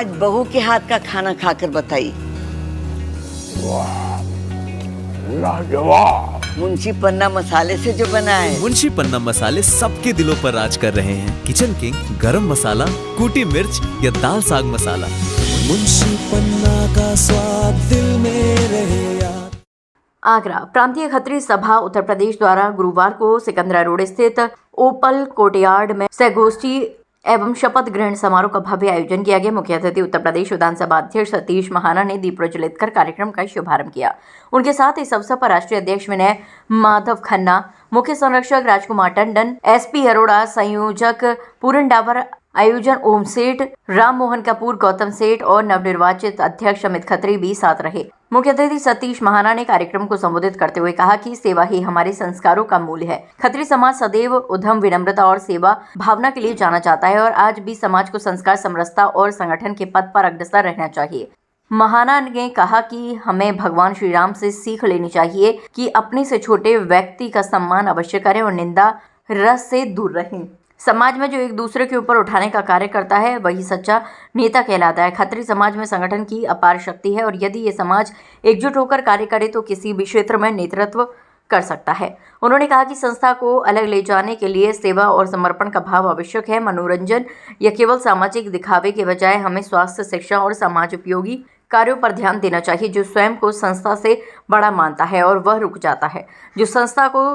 आज बहू के हाथ का खाना खाकर बताइए। लाजवाब। मुंशी पन्ना मसाले से जो बना है। मुंशी पन्ना मसाले सबके दिलों पर राज कर रहे हैं। किचन किंग, गरम मसाला, कूटी मिर्च या दाल साग मसाला, मुंशी पन्ना का स्वाद दिल में रहे यार। आगरा प्रांतीय खत्री सभा उत्तर प्रदेश द्वारा गुरुवार को सिकंदरा रोड स्थित ओपल कोर्टयार्ड में संगोष्ठी एवं शपथ ग्रहण समारोह का भव्य आयोजन किया गया। मुख्य अतिथि उत्तर प्रदेश विधानसभा अध्यक्ष सतीश महाना ने दीप प्रज्वलित कर कार्यक्रम का शुभारंभ किया। उनके साथ इस अवसर पर राष्ट्रीय अध्यक्ष विनय माधव खन्ना, मुख्य संरक्षक राजकुमार टंडन, एसपी अरोड़ा, संयोजक पूरन डावर, आयोजन ओम सेठ, राम मोहन कपूर, गौतम सेठ और नवनिर्वाचित अध्यक्ष अमित खत्री भी साथ रहे। मुख्य अतिथि सतीश महाना ने कार्यक्रम को संबोधित करते हुए कहा कि सेवा ही हमारे संस्कारों का मूल है। खत्री समाज सदैव उद्यम, विनम्रता और सेवा भावना के लिए जाना जाता है और आज भी समाज को संस्कार, समरसता और संगठन के पथ पर अग्रसर रहना चाहिए। महाना ने कहा कि हमें भगवान श्री राम से सीख लेनी चाहिए कि अपने से छोटे व्यक्ति का सम्मान अवश्य करें और निंदा रस से दूर रहें। समाज में जो एक दूसरे के ऊपर उठाने का कार्य करता है वही सच्चा नेता कहलाता है। खत्री समाज में संगठन की अपार शक्ति है और यदि ये समाज एकजुट होकर कार्य करे तो किसी भी क्षेत्र में नेतृत्व कर सकता है। उन्होंने कहा कि संस्था को अलग ले जाने के लिए सेवा और समर्पण का भाव आवश्यक है। मनोरंजन या केवल सामाजिक दिखावे के बजाय हमें स्वास्थ्य, शिक्षा और समाज उपयोगी कार्यों पर ध्यान देना चाहिए। जो स्वयं को संस्था से बड़ा मानता है और वह रुक जाता है, जो संस्था को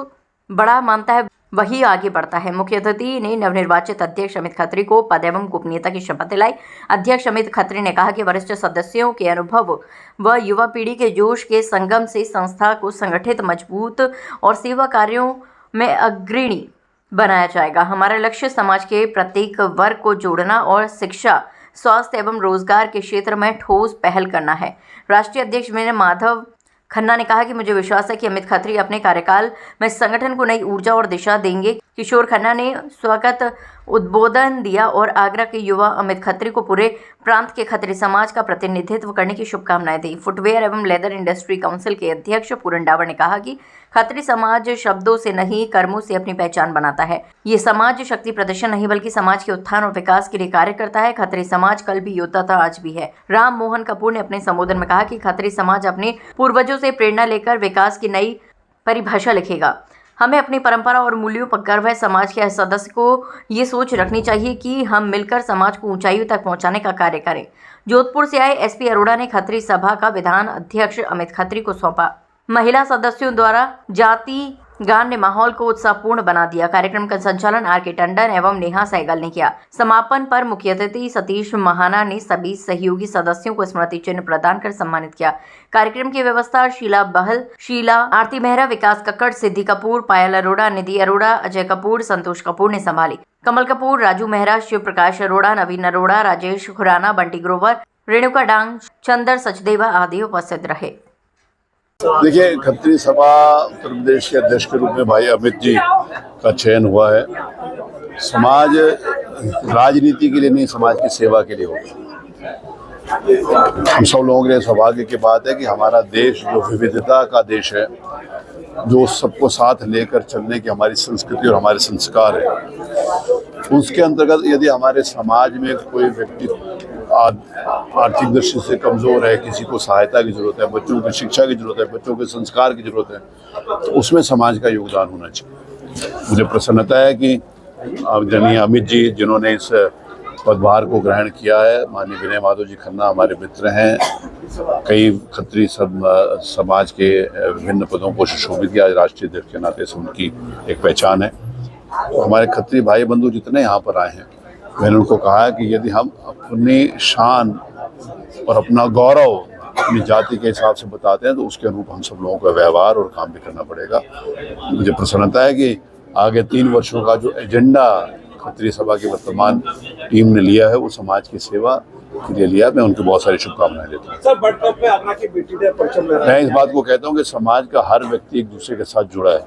बड़ा मानता है वही आगे बढ़ता है। मुख्य अतिथि ने नवनिर्वाचित अध्यक्ष अमित खत्री को पद एवं गोपनीयता की शपथ दिलाई। अध्यक्ष अमित खत्री ने कहा कि वरिष्ठ सदस्यों के अनुभव व युवा पीढ़ी के जोश के संगम से संस्था को संगठित, मजबूत और सेवा कार्यों में अग्रणी बनाया जाएगा। हमारा लक्ष्य समाज के प्रत्येक वर्ग को जोड़ना और शिक्षा, स्वास्थ्य एवं रोजगार के क्षेत्र में ठोस पहल करना है। राष्ट्रीय अध्यक्ष विनय माधव खन्ना ने कहा कि मुझे विश्वास है कि अमित खत्री अपने कार्यकाल में संगठन को नई ऊर्जा और दिशा देंगे। किशोर खन्ना ने स्वागत उद्बोधन दिया और आगरा के युवा अमित खत्री को पूरे प्रांत के खत्री समाज का प्रतिनिधित्व करने की शुभकामनाएं दी। फुटवेयर एवं लेदर इंडस्ट्री काउंसिल के अध्यक्ष पूरन डावर ने कहा कि खत्री समाज शब्दों से नहीं, कर्मों से अपनी पहचान बनाता है। ये समाज शक्ति प्रदर्शन नहीं बल्कि समाज के उत्थान और विकास के लिए कार्य करता है। खत्री समाज कल भी योद्धा था, आज भी है। राम मोहन कपूर ने अपने संबोधन में कहा कि खत्री समाज अपने पूर्वजों से प्रेरणा लेकर विकास की नई परिभाषा लिखेगा। हमें अपनी परंपरा और मूल्यों पर गर्व है। समाज के सदस्य को ये सोच रखनी चाहिए कि हम मिलकर समाज को ऊंचाइयों तक पहुंचाने का कार्य करें। जोधपुर से आए एसपी अरोड़ा ने खत्री सभा का विधान अध्यक्ष अमित खत्री को सौंपा। महिला सदस्यों द्वारा जाति गान ने माहौल को उत्साहपूर्ण बना दिया। कार्यक्रम का संचालन आर.के. टंडन एवं नेहा सहगल ने किया। समापन पर मुख्य अतिथि सतीश महाना ने सभी सहयोगी सदस्यों को स्मृति चिन्ह प्रदान कर सम्मानित किया। कार्यक्रम की व्यवस्था शीला बहल, शीला, आरती मेहरा, विकास कक्कड़, सिद्धि कपूर, पायल अरोड़ा, निधि अरोड़ा, अजय कपूर, संतोष कपूर ने संभाली। कमल कपूर, राजू मेहरा, शिव प्रकाश अरोड़ा, नवीन अरोड़ा, राजेश खुराना, बंटी ग्रोवर, रेणुका डांग, चंदर सचदेवा आदि उपस्थित रहे। देखिए, खत्री सभा उत्तर प्रदेश के अध्यक्ष के रूप में भाई अमित जी का चयन हुआ है। समाज राजनीति के लिए नहीं, समाज की सेवा के लिए होता है। हम सब लोगों के लिए सौभाग्य की बात है कि हमारा देश जो विविधता का देश है, जो सबको साथ लेकर चलने की हमारी संस्कृति और हमारे संस्कार है, उसके अंतर्गत यदि हमारे समाज में कोई व्यक्ति आर्थिक दृष्टि से कमज़ोर है, किसी को सहायता की जरूरत है, बच्चों की शिक्षा की जरूरत है, बच्चों के संस्कार की जरूरत है, तो उसमें समाज का योगदान होना चाहिए। मुझे प्रसन्नता है कि जनी अमित जी जिन्होंने इस पदभार को ग्रहण किया है, माननीय विनय माधव जी खन्ना हमारे मित्र हैं, कई खत्री समाज के विभिन्न पदों को सुशोभित किया। राष्ट्रीय अध्यक्ष के नाते से उनकी एक पहचान है। तो हमारे खत्री भाई बंधु जितने यहाँ पर आए हैं, मैंने उनको कहा है कि यदि हम अपनी शान और अपना गौरव अपनी जाति के हिसाब से बताते हैं तो उसके अनुरूप हम सब लोगों का व्यवहार और काम भी करना पड़ेगा। मुझे प्रसन्नता है कि आगे 3 वर्षों का जो एजेंडा खत्री सभा की वर्तमान टीम ने लिया है वो समाज की सेवा के लिए लिया। मैं उनकी बहुत सारी शुभकामनाएं देता हूँ। सर, वर्ल्ड कप में आगरा की बेटी ने परचम लहराया। मैं इस बात को कहता हूँ कि समाज का हर व्यक्ति एक दूसरे के साथ जुड़ा है।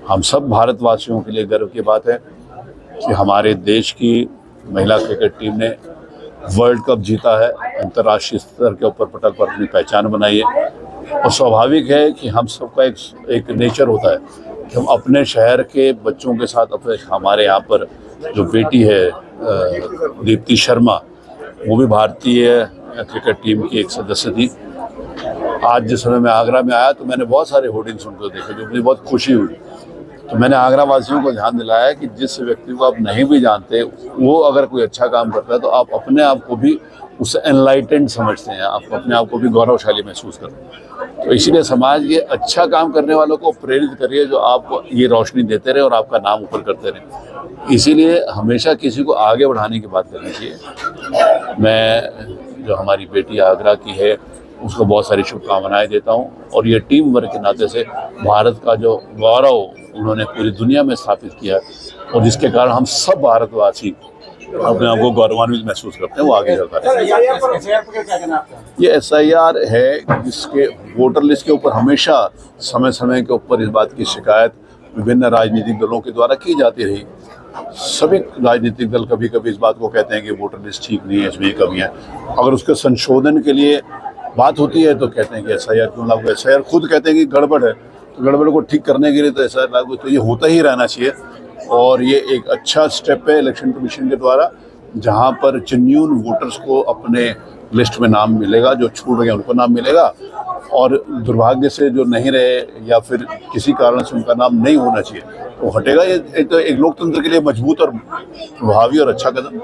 हम सब भारतवासियों के लिए गर्व की बात है कि हमारे देश की महिला क्रिकेट टीम ने वर्ल्ड कप जीता है, अंतर्राष्ट्रीय स्तर के ऊपर पटल पर अपनी पहचान बनाई है। और स्वाभाविक है कि हम सबका एक नेचर होता है कि हम अपने शहर के बच्चों के साथ, अपने हमारे यहाँ पर जो बेटी है दीप्ति शर्मा, वो भी भारतीय क्रिकेट टीम की एक सदस्य थी। आज जिस समय मैं आगरा में आया तो मैंने बहुत सारे होर्डिंग्स उनको देखे, जो मुझे बहुत खुशी हुई। तो मैंने आगरा वासियों को ध्यान दिलाया कि जिस व्यक्ति को आप नहीं भी जानते, वो अगर कोई अच्छा काम करता है तो आप अपने आप को भी उससे एनलाइटेंड समझते हैं, आप अपने आप को भी गौरवशाली महसूस करते हैं। तो इसीलिए समाज के अच्छा काम करने वालों को प्रेरित करिए, जो आप ये रोशनी देते रहे और आपका नाम ऊपर करते रहे। इसीलिए हमेशा किसी को आगे बढ़ाने की बात करनी चाहिए। मैं जो हमारी बेटी आगरा की है उसको बहुत सारी शुभकामनाएं देता हूं, और ये टीम वर्क के नाते से भारत का जो गौरव उन्होंने पूरी दुनिया में स्थापित किया, और जिसके कारण हम सब भारतवासी अपने आप को गौरवान्वित महसूस करते हैं, वो आगे चलता है। ये SIR है जिसके वोटर लिस्ट के ऊपर हमेशा समय समय के ऊपर इस बात की शिकायत विभिन्न राजनीतिक दलों के द्वारा की जाती रही। सभी राजनीतिक दल कभी कभी इस बात को कहते हैं कि वोटर लिस्ट ठीक नहीं है, इसमें कमियां। अगर उसके संशोधन के लिए बात होती है तो कहते हैं कि SIR क्यों लागू है। SIR खुद कहते हैं कि गड़बड़ है, तो गड़बड़ को ठीक करने के लिए तो SIR लागू, तो ये होता ही रहना चाहिए। और ये एक अच्छा स्टेप है इलेक्शन कमीशन के द्वारा, जहां पर जेन्युइन वोटर्स को अपने लिस्ट में नाम मिलेगा, जो छूट गए उनको नाम मिलेगा, और दुर्भाग्य से जो नहीं रहे या फिर किसी कारण से उनका नाम नहीं होना चाहिए तो हटेगा। ये एक लोकतंत्र के लिए मजबूत और प्रभावी और अच्छा कदम।